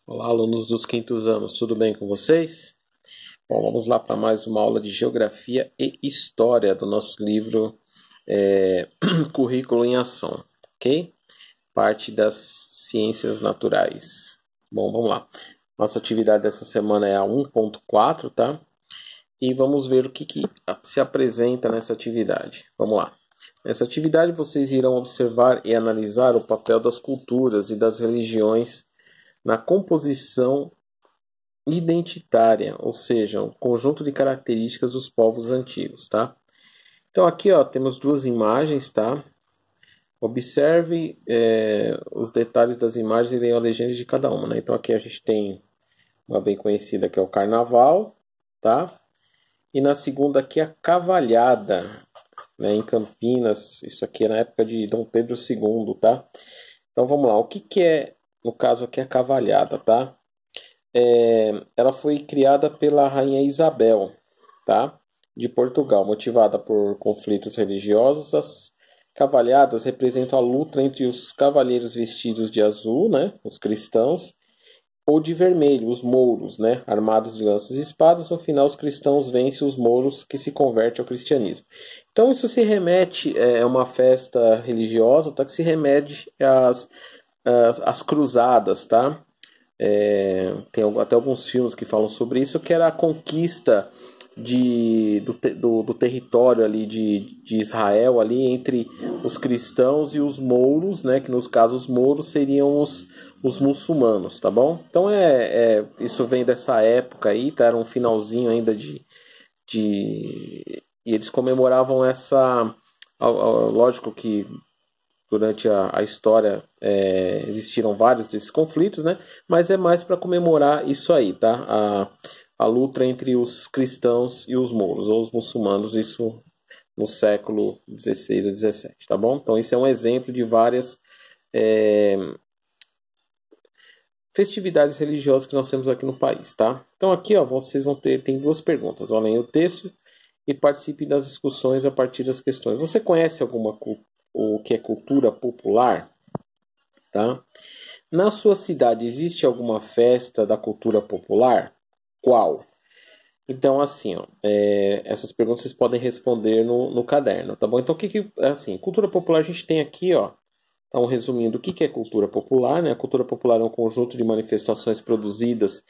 Olá, alunos dos quintos anos, tudo bem com vocês? Bom, vamos lá para mais uma aula de Geografia e História do nosso livro Currículo em Ação, ok? Parte das Ciências Naturais. Bom, vamos lá. Nossa atividade dessa semana é a 1.4, tá? E vamos ver o que se apresenta nessa atividade. Vamos lá. Nessa atividade vocês irão observar e analisar o papel das culturas e das religiões na composição identitária, ou seja, um conjunto de características dos povos antigos, tá? Então aqui, ó, temos duas imagens, tá? Observe os detalhes das imagens e leiam a legenda de cada uma, né? Então aqui a gente tem uma bem conhecida que é o Carnaval, tá? E na segunda aqui a Cavalhada, né? Em Campinas, isso aqui é na época de Dom Pedro II, tá? Então vamos lá, o que é, no caso aqui, a Cavalhada, tá? Ela foi criada pela rainha Isabel, tá? De Portugal, motivada por conflitos religiosos. As cavalhadas representam a luta entre os cavaleiros vestidos de azul, né, os cristãos, ou de vermelho, os mouros, né, armados de lanças e espadas. No final, os cristãos vencem os mouros, que se convertem ao cristianismo. Então isso se remete a uma festa religiosa, tá? Que se remete às cruzadas, tá? Tem até alguns filmes que falam sobre isso, que era a conquista do território ali de Israel ali entre os cristãos e os mouros, né? Que nos casos os mouros seriam os muçulmanos, tá bom? Então isso vem dessa época aí, tá? Era um finalzinho ainda e eles comemoravam essa. Lógico que durante a história existiram vários desses conflitos, né? Mas é mais para comemorar isso aí, tá? A luta entre os cristãos e os mouros, ou os muçulmanos, isso no século XVI ou XVII, tá bom? Então esse é um exemplo de várias festividades religiosas que nós temos aqui no país, tá? Então aqui, ó, vocês tem duas perguntas, olhem o texto e participem das discussões a partir das questões. Você conhece o que é cultura popular? Tá? Na sua cidade existe alguma festa da cultura popular? Qual? Então, assim, ó, essas perguntas vocês podem responder no caderno, tá bom? Então, assim, cultura popular a gente tem aqui, ó, então, resumindo, o que é cultura popular, né? A cultura popular é um conjunto de manifestações produzidas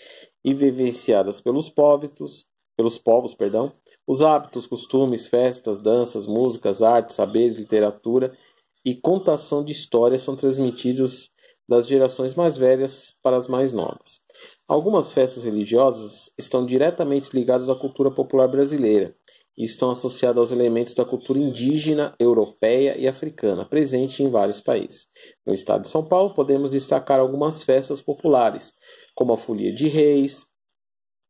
e vivenciadas pelos povos, perdão. Os hábitos, costumes, festas, danças, músicas, artes, saberes, literatura e contação de histórias são transmitidos das gerações mais velhas para as mais novas. Algumas festas religiosas estão diretamente ligadas à cultura popular brasileira e estão associadas aos elementos da cultura indígena, europeia e africana, presente em vários países. No estado de São Paulo, podemos destacar algumas festas populares, como a Folia de Reis,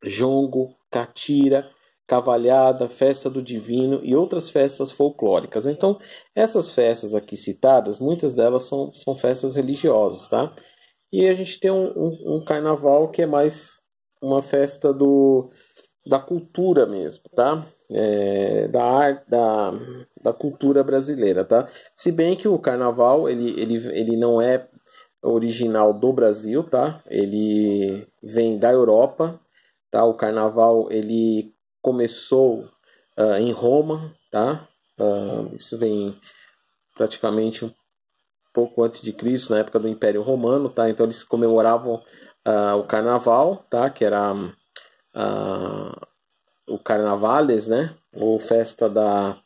Jongo, Catira, Cavalhada, Festa do Divino e outras festas folclóricas. Então, essas festas aqui citadas, muitas delas são festas religiosas, tá? E a gente tem um carnaval que é mais uma festa da cultura mesmo, tá? Da arte, da cultura brasileira, tá? Se bem que o carnaval, ele não é original do Brasil, tá? Ele vem da Europa, tá? O carnaval, ele começou em Roma, tá? Isso vem praticamente um pouco antes de Cristo, na época do Império Romano, tá? Então eles comemoravam o carnaval, tá? Que era o Carnavales, né? Ou festa da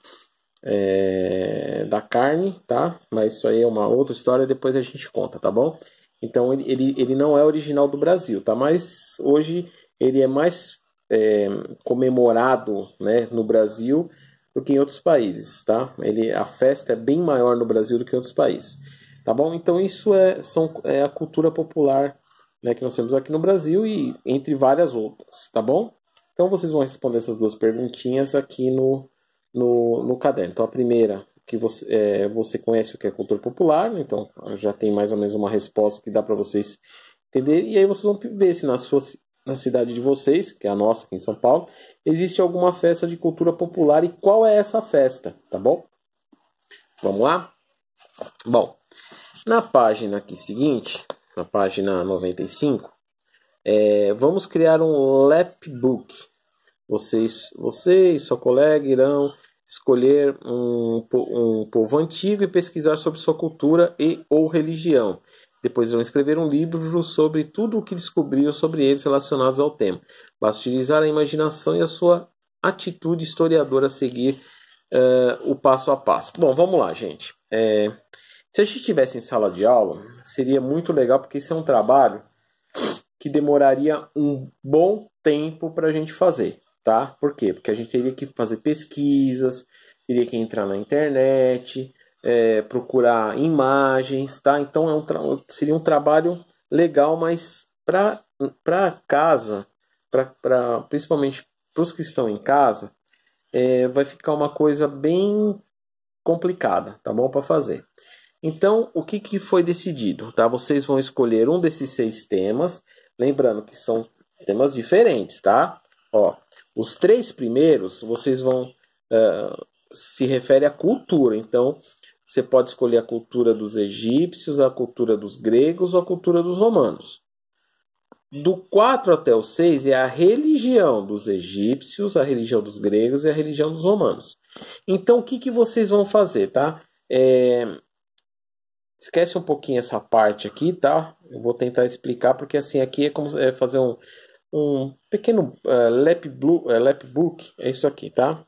carne, tá? Mas isso aí é uma outra história, depois a gente conta, tá bom? Então ele não é original do Brasil, tá? Mas hoje ele é mais comemorado, né, no Brasil do que em outros países, tá? A festa é bem maior no Brasil do que em outros países, tá bom? Então isso é a cultura popular, né, que nós temos aqui no Brasil e entre várias outras, tá bom? Então vocês vão responder essas duas perguntinhas aqui no caderno. Então a primeira, que você conhece o que é cultura popular, então já tem mais ou menos uma resposta que dá para vocês entenderem, e aí vocês vão ver se na cidade de vocês, que é a nossa aqui em São Paulo, existe alguma festa de cultura popular e qual é essa festa, tá bom? Vamos lá? Bom, na página aqui seguinte, na página 95, Vamos criar um lapbook. Vocês e sua colega irão escolher um povo antigo e pesquisar sobre sua cultura e ou religião. Depois irão escrever um livro sobre tudo o que descobriram sobre eles relacionados ao tema. Basta utilizar a imaginação e a sua atitude historiadora a seguir o passo a passo. Bom, vamos lá, gente. Se a gente estivesse em sala de aula, seria muito legal, porque esse é um trabalho que demoraria um bom tempo para a gente fazer, tá? Por quê? Porque a gente teria que fazer pesquisas, teria que entrar na internet, procurar imagens, tá? Então seria um trabalho legal, mas para casa, principalmente para os que estão em casa, vai ficar uma coisa bem complicada, tá bom? Para fazer. Então, o que foi decidido? Tá? Vocês vão escolher um desses 6 temas, lembrando que são temas diferentes, tá? Ó, os 3 primeiros, vocês vão se refere à cultura. Então, você pode escolher a cultura dos egípcios, a cultura dos gregos ou a cultura dos romanos. Do 4 até o 6 é a religião dos egípcios, a religião dos gregos e a religião dos romanos. Então, o que vocês vão fazer, tá? Esquece um pouquinho essa parte aqui, tá? Eu vou tentar explicar, porque assim, aqui é como fazer um pequeno lapbook, é isso aqui, tá?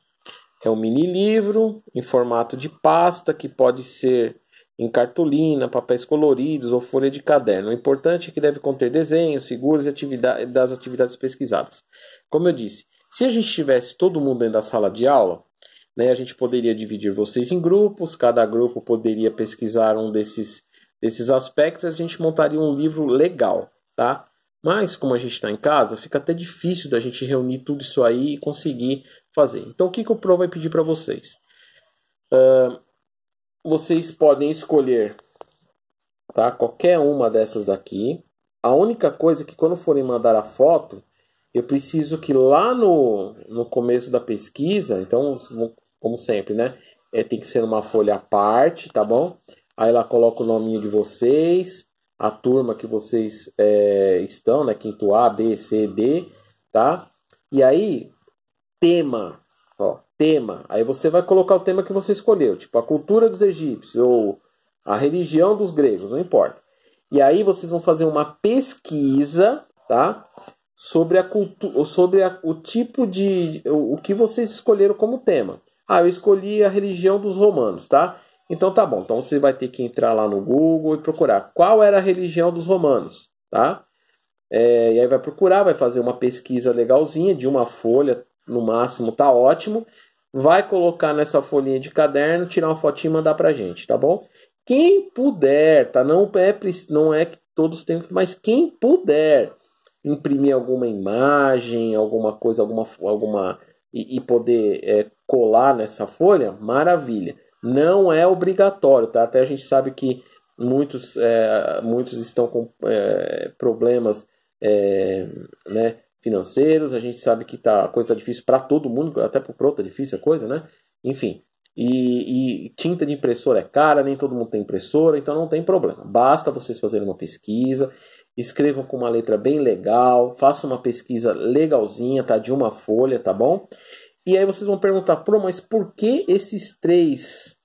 É um mini livro em formato de pasta, que pode ser em cartolina, papéis coloridos ou folha de caderno. O importante é que deve conter desenhos, figuras e das atividades pesquisadas. Como eu disse, se a gente tivesse todo mundo dentro da sala de aula, né, a gente poderia dividir vocês em grupos, cada grupo poderia pesquisar um desses aspectos, e a gente montaria um livro legal, tá? Mas, como a gente está em casa, fica até difícil da gente reunir tudo isso aí e conseguir fazer. Então, o que o Pro vai pedir para vocês? Vocês podem escolher, tá, qualquer uma dessas daqui. A única coisa é que quando forem mandar a foto, eu preciso que lá no começo da pesquisa, então, como sempre, né? Tem que ser uma folha à parte, tá bom? Aí lá coloca o nominho de vocês, a turma que vocês estão, né? Quinto A, B, C, D, tá? E aí, tema, ó, tema. Aí você vai colocar o tema que você escolheu, tipo a cultura dos egípcios ou a religião dos gregos, não importa. E aí vocês vão fazer uma pesquisa, tá? Sobre a cultura, sobre o tipo de o que vocês escolheram como tema. Eu escolhi a religião dos romanos, tá? Então tá bom. Então você vai ter que entrar lá no Google e procurar qual era a religião dos romanos, tá? E aí vai procurar, vai fazer uma pesquisa legalzinha de uma folha, no máximo, tá ótimo. Vai colocar nessa folhinha de caderno, tirar uma fotinha e mandar pra gente, tá bom? Quem puder, tá? Não é que todos têm, mas quem puder imprimir alguma imagem, alguma coisa, e poder colar nessa folha, maravilha. Não é obrigatório, tá? Até a gente sabe que muitos estão com problemas né, financeiros. A gente sabe que a coisa tá difícil para todo mundo, até pro Pro tá difícil a coisa, né? Enfim. E tinta de impressora é cara, nem todo mundo tem impressora, então não tem problema. Basta vocês fazerem uma pesquisa, escrevam com uma letra bem legal, façam uma pesquisa legalzinha, tá? De uma folha, tá bom? E aí vocês vão perguntar, mas por que esses 3,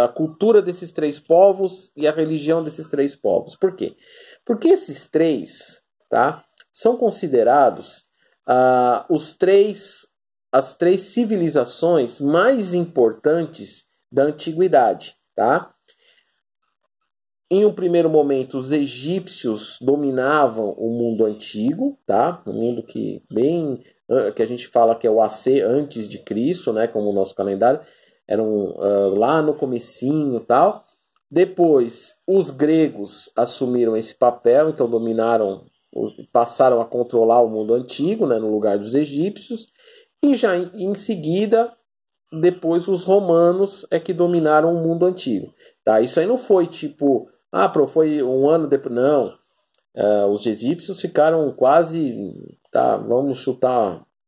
a cultura desses 3 povos e a religião desses 3 povos? Por quê? Porque esses 3, tá? São considerados as 3 civilizações mais importantes da antiguidade, tá? Em um primeiro momento, os egípcios dominavam o mundo antigo, tá? Um mundo que a gente fala que é o AC antes de Cristo, né? Como o nosso calendário, eram lá no comecinho, tal. Depois, os gregos assumiram esse papel, então passaram a controlar o mundo antigo, né? No lugar dos egípcios. E já em seguida, depois os romanos é que dominaram o mundo antigo, tá? Isso aí não foi tipo, foi um ano depois, não. Os egípcios ficaram quase, tá? Vamos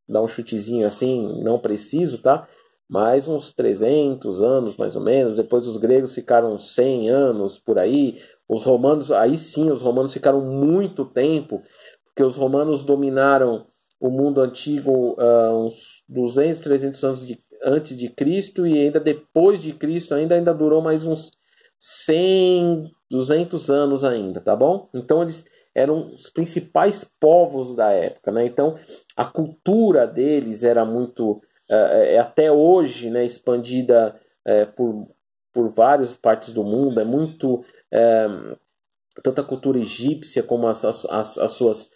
dar um chutezinho assim, não preciso, tá? Mais uns 300 anos, mais ou menos. Depois os gregos ficaram 100 anos por aí. Os romanos, aí sim, os romanos ficaram muito tempo, porque os romanos dominaram o mundo antigo uns 200, 300 anos antes de Cristo, e ainda depois de Cristo ainda durou mais uns 100, 200 anos ainda, tá bom? Então eles eram os principais povos da época, né? Então a cultura deles era muito, até hoje, né, expandida por várias partes do mundo, é muito, tanto a cultura egípcia como as suas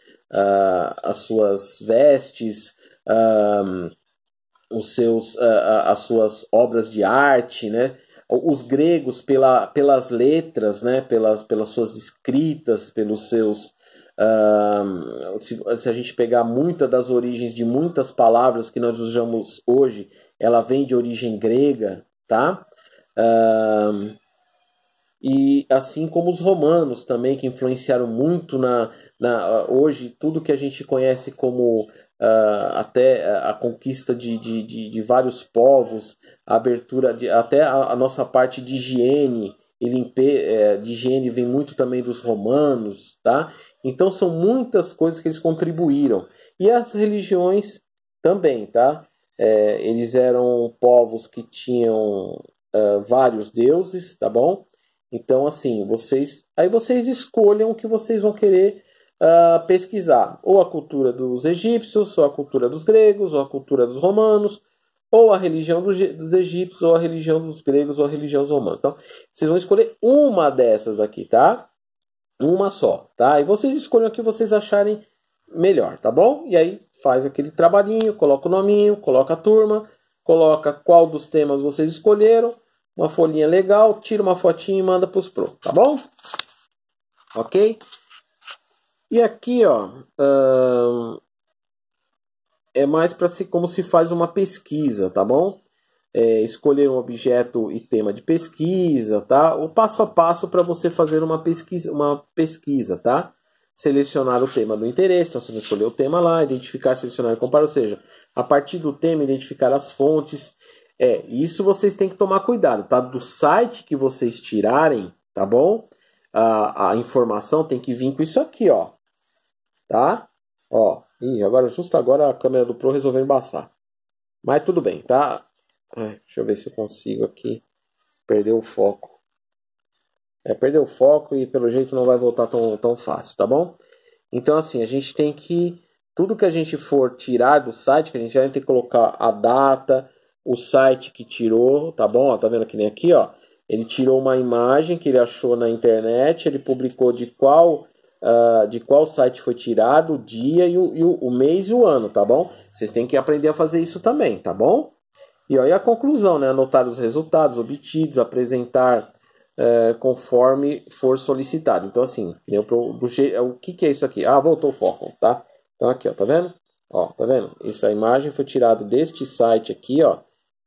vestes, as suas obras de arte, né? Os gregos pelas letras, né? pelas suas escritas, pelos seus... se a gente pegar muitas das origens de muitas palavras que nós usamos hoje, ela vem de origem grega, tá? E assim como os romanos também, que influenciaram muito hoje, tudo que a gente conhece como até a conquista de vários povos, a abertura, até a nossa parte de higiene de higiene vem muito também dos romanos, tá? Então são muitas coisas que eles contribuíram. E as religiões também, tá? Eles eram povos que tinham vários deuses, tá bom? Então, assim, vocês escolham o que vocês vão querer pesquisar. Ou a cultura dos egípcios, ou a cultura dos gregos, ou a cultura dos romanos, ou a religião dos egípcios, ou a religião dos gregos, ou a religião dos romanos. Então, vocês vão escolher uma dessas daqui, tá? Uma só, tá? E vocês escolham o que vocês acharem melhor, tá bom? E aí faz aquele trabalhinho, coloca o nominho, coloca a turma, coloca qual dos temas vocês escolheram, uma folhinha legal, tira uma fotinha e manda para os pro, tá bom? Ok? E aqui, ó, é mais para como se faz uma pesquisa, tá bom? Escolher um objeto e tema de pesquisa, tá? O passo a passo para você fazer uma pesquisa, tá? Selecionar o tema do interesse, então você vai escolher o tema lá, identificar, selecionar e comparar, ou seja, a partir do tema, identificar as fontes. Isso vocês têm que tomar cuidado, tá? Do site que vocês tirarem, tá bom? A informação tem que vir com isso aqui, ó. Tá? Ó, justo agora a câmera do Pro resolveu embaçar. Mas tudo bem, tá? Deixa eu ver se eu consigo aqui perder o foco. Perdeu o foco e pelo jeito não vai voltar tão fácil, tá bom? Então assim, a gente tem que... Tudo que a gente for tirar do site, que a gente vai ter que colocar a data, o site que tirou, tá bom? Ó, tá vendo que nem aqui, ó? Ele tirou uma imagem que ele achou na internet, ele publicou de qual site foi tirado, o dia e o mês e o ano, tá bom? Vocês têm que aprender a fazer isso também, tá bom? E aí a conclusão, né? Anotar os resultados obtidos, apresentar conforme for solicitado. Então assim, o que é isso aqui? Voltou o foco, tá? Então aqui, ó, tá vendo? Ó, tá vendo? Essa imagem foi tirada deste site aqui, ó,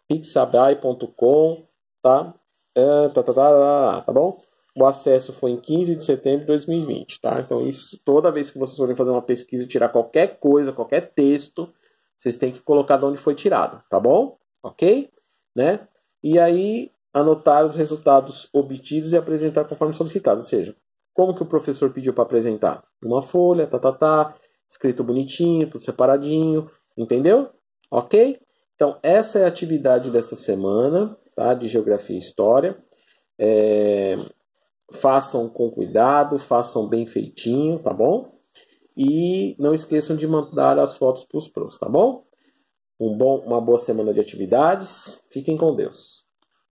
pixabay.com, tá? Tá bom? O acesso foi em 15 de setembro de 2020, tá? Então, isso, toda vez que vocês forem fazer uma pesquisa e tirar qualquer coisa, qualquer texto, vocês têm que colocar de onde foi tirado, tá bom? Ok? Né? E aí, anotar os resultados obtidos e apresentar conforme solicitado. Ou seja, como que o professor pediu para apresentar? Uma folha, escrito bonitinho, tudo separadinho, entendeu? Ok? Então, essa é a atividade dessa semana, tá? De Geografia e História. Façam com cuidado, façam bem feitinho, tá bom? E não esqueçam de mandar as fotos para os pros, tá bom? Uma boa semana de atividades. Fiquem com Deus.